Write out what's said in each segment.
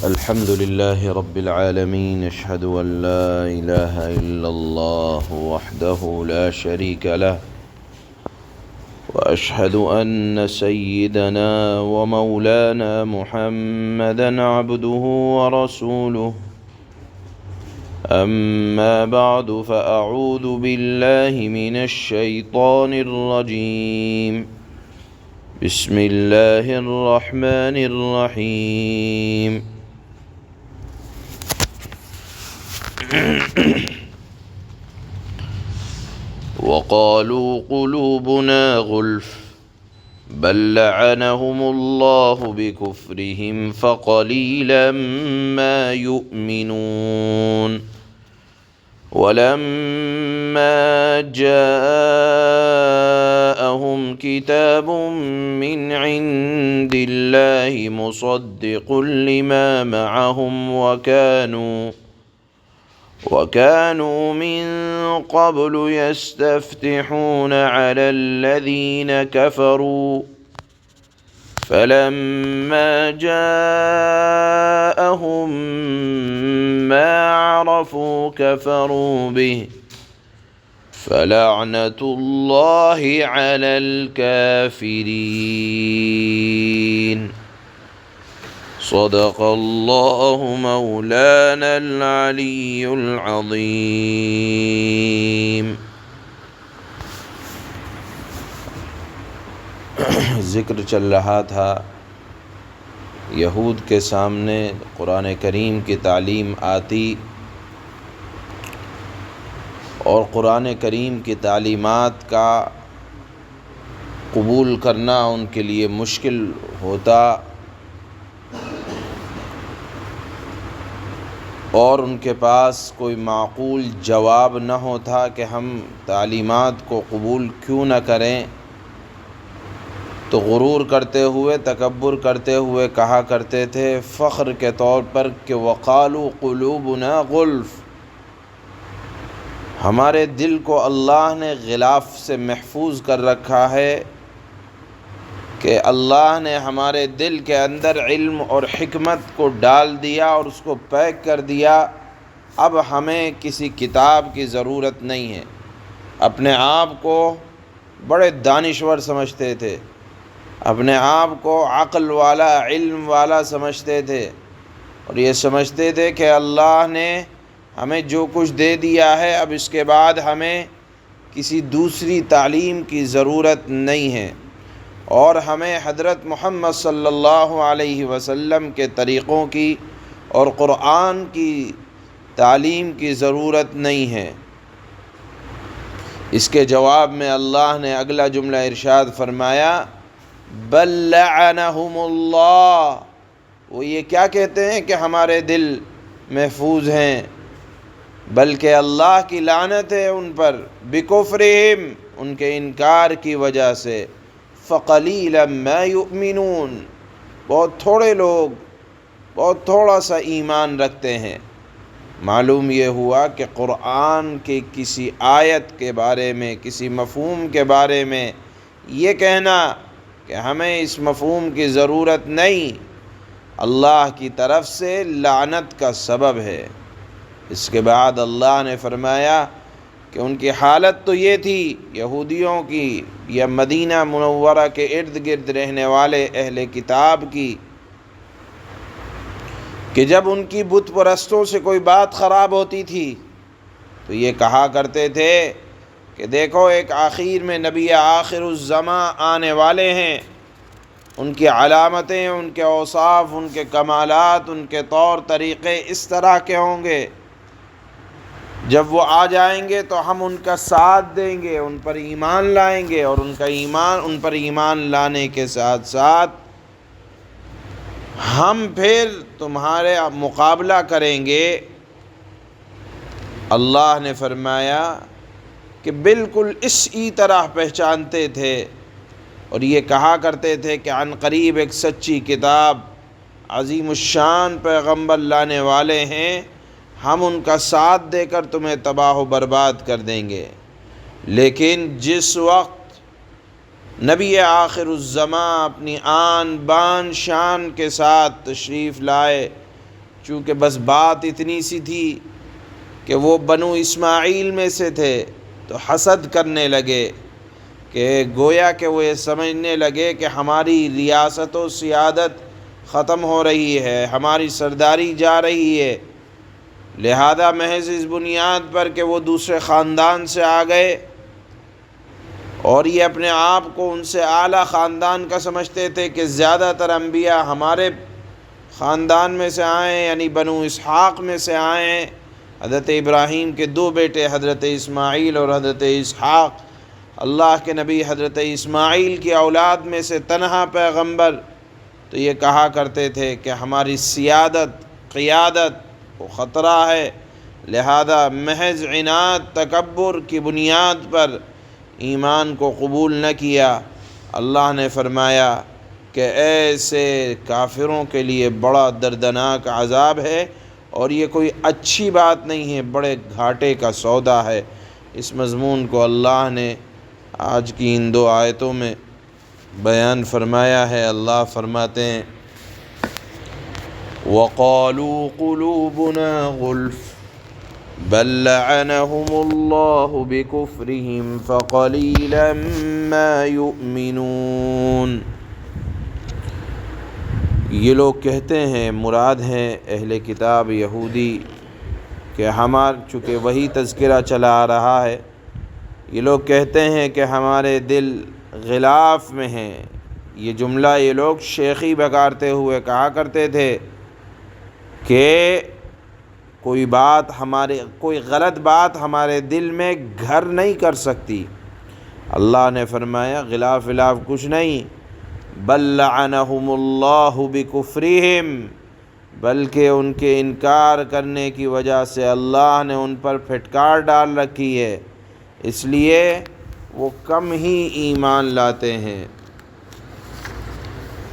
الحمد لله رب العالمين، أشهد أن لا إله إلا الله وحده لا شريك له، وأشهد أن سيدنا ومولانا محمدا عبده ورسوله. أما بعد، فأعوذ بالله من الشيطان الرجيم. بسم الله الرحمن الرحيم. وقالوا قلوبنا غلف بل لعنهم الله بكفرهم فقليلا ما يؤمنون. ولما جاءهم كتاب من عند الله مصدق لما معهم وكانوا من قبل يستفتحون على الذين كفروا، فلما جاءهم ما عرفوا كفروا به، فلعنة الله على الكافرين. صدق الله مولانا العلي العظيم. ذکر چل رہا تھا یہود کے سامنے قرآن کریم کی تعلیم آتی اور قرآن کریم کی تعلیمات کا قبول کرنا ان کے لیے مشکل ہوتا، اور ان کے پاس کوئی معقول جواب نہ ہوتا کہ ہم تعلیمات کو قبول کیوں نہ کریں، تو غرور کرتے ہوئے، تکبر کرتے ہوئے کہا کرتے تھے فخر کے طور پر کہ وقالوا قلوبنا غلف، ہمارے دل کو اللہ نے غلاف سے محفوظ کر رکھا ہے، کہ اللہ نے ہمارے دل کے اندر علم اور حکمت کو ڈال دیا اور اس کو پیک کر دیا، اب ہمیں کسی کتاب کی ضرورت نہیں ہے۔ اپنے آپ کو بڑے دانشور سمجھتے تھے، اپنے آپ کو عقل والا، علم والا سمجھتے تھے، اور یہ سمجھتے تھے کہ اللہ نے ہمیں جو کچھ دے دیا ہے اب اس کے بعد ہمیں کسی دوسری تعلیم کی ضرورت نہیں ہے، اور ہمیں حضرت محمد صلی اللہ علیہ وسلم کے طریقوں کی اور قرآن کی تعلیم کی ضرورت نہیں ہے۔ اس کے جواب میں اللہ نے اگلا جملہ ارشاد فرمایا بل لعنہم اللہ، وہ یہ کیا کہتے ہیں کہ ہمارے دل محفوظ ہیں، بلکہ اللہ کی لعنت ہے ان پر، بکفرہم، ان کے انکار کی وجہ سے، فقلیلا ما یؤمنون، بہت تھوڑے لوگ بہت تھوڑا سا ایمان رکھتے ہیں۔ معلوم یہ ہوا کہ قرآن کی کسی آیت کے بارے میں، کسی مفہوم کے بارے میں یہ کہنا کہ ہمیں اس مفہوم کی ضرورت نہیں، اللہ کی طرف سے لعنت کا سبب ہے۔ اس کے بعد اللہ نے فرمایا کہ ان کی حالت تو یہ تھی یہودیوں کی یا مدینہ منورہ کے ارد گرد رہنے والے اہل کتاب کی، کہ جب ان کی بت پرستوں سے کوئی بات خراب ہوتی تھی تو یہ کہا کرتے تھے کہ دیکھو ایک آخر میں نبی آخر الزماں آنے والے ہیں، ان کی علامتیں، ان کے اوصاف، ان کے کمالات، ان کے طور طریقے اس طرح کے ہوں گے، جب وہ آ جائیں گے تو ہم ان کا ساتھ دیں گے، ان پر ایمان لائیں گے، اور ان پر ایمان لانے کے ساتھ ساتھ ہم پھر تمہارے مقابلہ کریں گے۔ اللہ نے فرمایا کہ بالکل اسی طرح پہچانتے تھے اور یہ کہا کرتے تھے کہ عن قریب ایک سچی کتاب، عظیم الشان پیغمبر لانے والے ہیں، ہم ان کا ساتھ دے کر تمہیں تباہ و برباد کر دیں گے۔ لیکن جس وقت نبی آخر الزماں اپنی آن بان شان کے ساتھ تشریف لائے چونکہ بس بات اتنی سی تھی کہ وہ بنو اسماعیل میں سے تھے تو حسد کرنے لگے، کہ گویا کہ وہ یہ سمجھنے لگے کہ ہماری ریاست و سیادت ختم ہو رہی ہے، ہماری سرداری جا رہی ہے، لہذا محض اس بنیاد پر کہ وہ دوسرے خاندان سے آ گئے اور یہ اپنے آپ کو ان سے اعلیٰ خاندان کا سمجھتے تھے کہ زیادہ تر انبیاء ہمارے خاندان میں سے آئے، یعنی بنو اسحاق میں سے آئے ہیں۔ حضرت ابراہیم کے 2 بیٹے حضرت اسماعیل اور حضرت اسحاق، اللہ کے نبی حضرت اسماعیل کی اولاد میں سے تنہا پیغمبر، تو یہ کہا کرتے تھے کہ ہماری سیادت قیادت کو خطرہ ہے، لہذا محض عناد تکبر کی بنیاد پر ایمان کو قبول نہ کیا۔ اللہ نے فرمایا کہ ایسے کافروں کے لیے بڑا دردناک عذاب ہے، اور یہ کوئی اچھی بات نہیں ہے، بڑے گھاٹے کا سودا ہے۔ اس مضمون کو اللہ نے آج کی ان 2 آیتوں میں بیان فرمایا ہے۔ اللہ فرماتے ہیں وَقَالُوا قُلُوبُنَا غُلْفٌ بَل لَّعَنَهُمُ اللَّهُ بِكُفْرِهِمْ فَقَلِيلًا مَّا يُؤْمِنُونَ۔ یہ لوگ کہتے ہیں، مراد ہیں اہل کتاب یہودی، کہ چونکہ وہی تذکرہ چلا آ رہا ہے، یہ لوگ کہتے ہیں کہ ہمارے دل غلاف میں ہیں۔ یہ جملہ یہ لوگ شیخی بگارتے ہوئے کہا کرتے تھے کہ کوئی غلط بات ہمارے دل میں گھر نہیں کر سکتی۔ اللہ نے فرمایا غلاف ولاف کچھ نہیں، بل لعنہم اللہ بکفرہم، بلکہ ان کے انکار کرنے کی وجہ سے اللہ نے ان پر پھٹکار ڈال رکھی ہے، اس لیے وہ کم ہی ایمان لاتے ہیں۔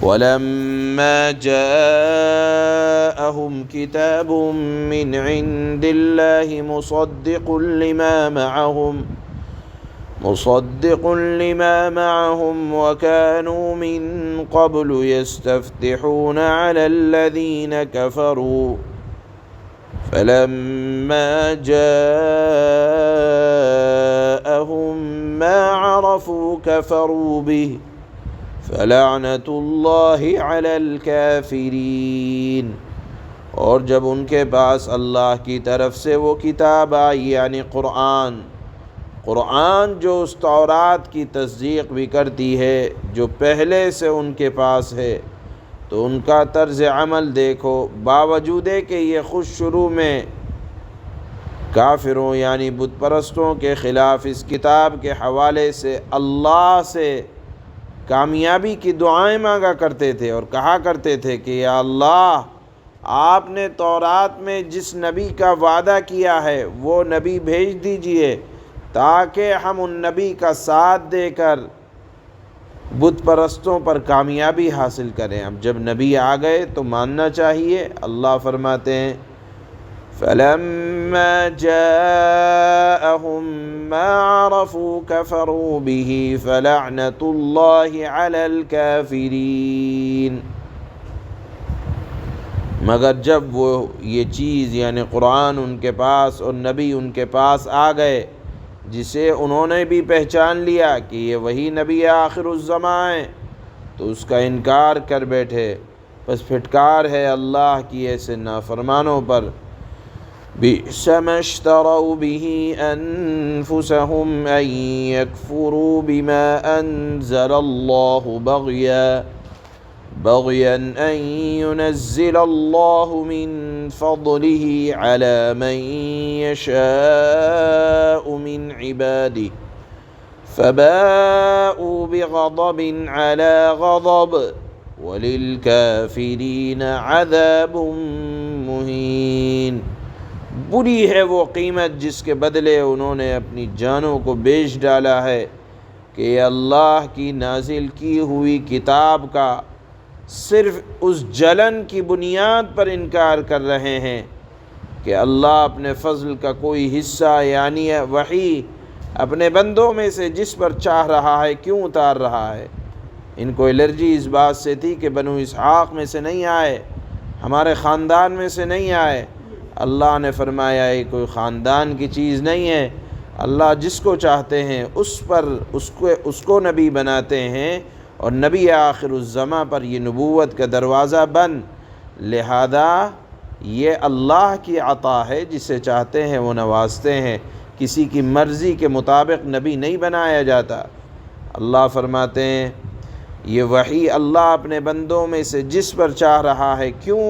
وَلَمَّا جَاءَهُمْ كِتَابٌ مِّنْ عِندِ اللَّهِ مُصَدِّقٌ لِّمَا مَعَهُمْ وَكَانُوا مِن قَبْلُ يَسْتَفْتِحُونَ عَلَى الَّذِينَ كَفَرُوا فَلَمَّا جَاءَهُم مَّا عَرَفُوا كَفَرُوا بِهِ فَلَعْنَةُ اللَّهِ عَلَى الْكَافِرِينَ۔ اور جب ان کے پاس اللہ کی طرف سے وہ کتاب آئی، یعنی قرآن جو اس تورات کی تصدیق بھی کرتی ہے جو پہلے سے ان کے پاس ہے، تو ان کا طرز عمل دیکھو، باوجود کہ یہ خود شروع میں کافروں یعنی بت پرستوں کے خلاف اس کتاب کے حوالے سے اللہ سے کامیابی کی دعائیں مانگا کرتے تھے اور کہا کرتے تھے کہ یا اللہ، آپ نے تورات میں جس نبی کا وعدہ کیا ہے وہ نبی بھیج دیجئے تاکہ ہم ان نبی کا ساتھ دے کر بت پرستوں پر کامیابی حاصل کریں۔ اب جب نبی آ گئے تو ماننا چاہیے۔ اللہ فرماتے ہیں فَلَمَّا جَاءَهُم مَّا عَرَفُوا كَفَرُوا بِهِ فَلَعْنَةُ اللَّهِ عَلَى الْكَافِرِينَ۔ مگر جب وہ یہ چیز یعنی قرآن ان کے پاس اور نبی ان کے پاس آ گئے جسے انہوں نے بھی پہچان لیا کہ یہ وہی نبی آخر الزماں ہیں، تو اس کا انکار کر بیٹھے۔ بس پھٹکار ہے اللہ کی ایسے نافرمانوں پر۔ بئس ما اشتروا به انفسهم ان يكفروا بما انزل الله بغيا ان ينزل الله من فضله على من يشاء من عباده فباءوا بغضب على غضب وللكافرين عذاب مهين۔ بری ہے وہ قیمت جس کے بدلے انہوں نے اپنی جانوں کو بیچ ڈالا ہے، کہ اللہ کی نازل کی ہوئی کتاب کا صرف اس جلن کی بنیاد پر انکار کر رہے ہیں کہ اللہ اپنے فضل کا کوئی حصہ یعنی وحی اپنے بندوں میں سے جس پر چاہ رہا ہے کیوں اتار رہا ہے۔ ان کو الرجی اس بات سے تھی کہ بنو اسحاق میں سے نہیں آئے، ہمارے خاندان میں سے نہیں آئے۔ اللہ نے فرمایا یہ کوئی خاندان کی چیز نہیں ہے، اللہ جس کو چاہتے ہیں اس کو نبی بناتے ہیں، اور نبی آخر الزماں پر یہ نبوت کا دروازہ بند، لہذا یہ اللہ کی عطا ہے، جسے چاہتے ہیں وہ نوازتے ہیں، کسی کی مرضی کے مطابق نبی نہیں بنایا جاتا۔ اللہ فرماتے ہیں یہ وحی اللہ اپنے بندوں میں سے جس پر چاہ رہا ہے کیوں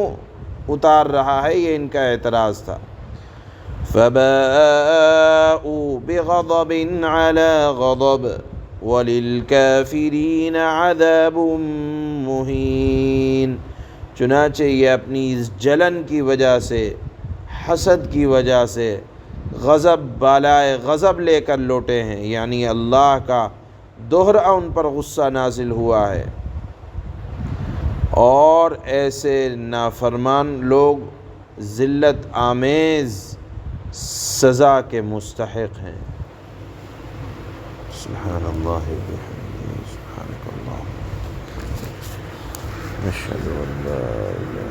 اتار رہا ہے، یہ ان کا اعتراض تھا۔ فَبَاءُوا بِغَضَبٍ عَلَى غَضَبٍ وَلِلْكَافِرِينَ عَذَابٌ مُّهِينٌ۔ چنانچہ یہ اپنی اس جلن کی وجہ سے، حسد کی وجہ سے غضب بالائے غضب لے کر لوٹے ہیں، یعنی اللہ کا دوہرا ان پر غصہ نازل ہوا ہے، اور ایسے نافرمان لوگ ذلت آمیز سزا کے مستحق ہیں۔ سبحان اللہ و بحمدہ، سبحانک اللہم، نشہد ان لا الہ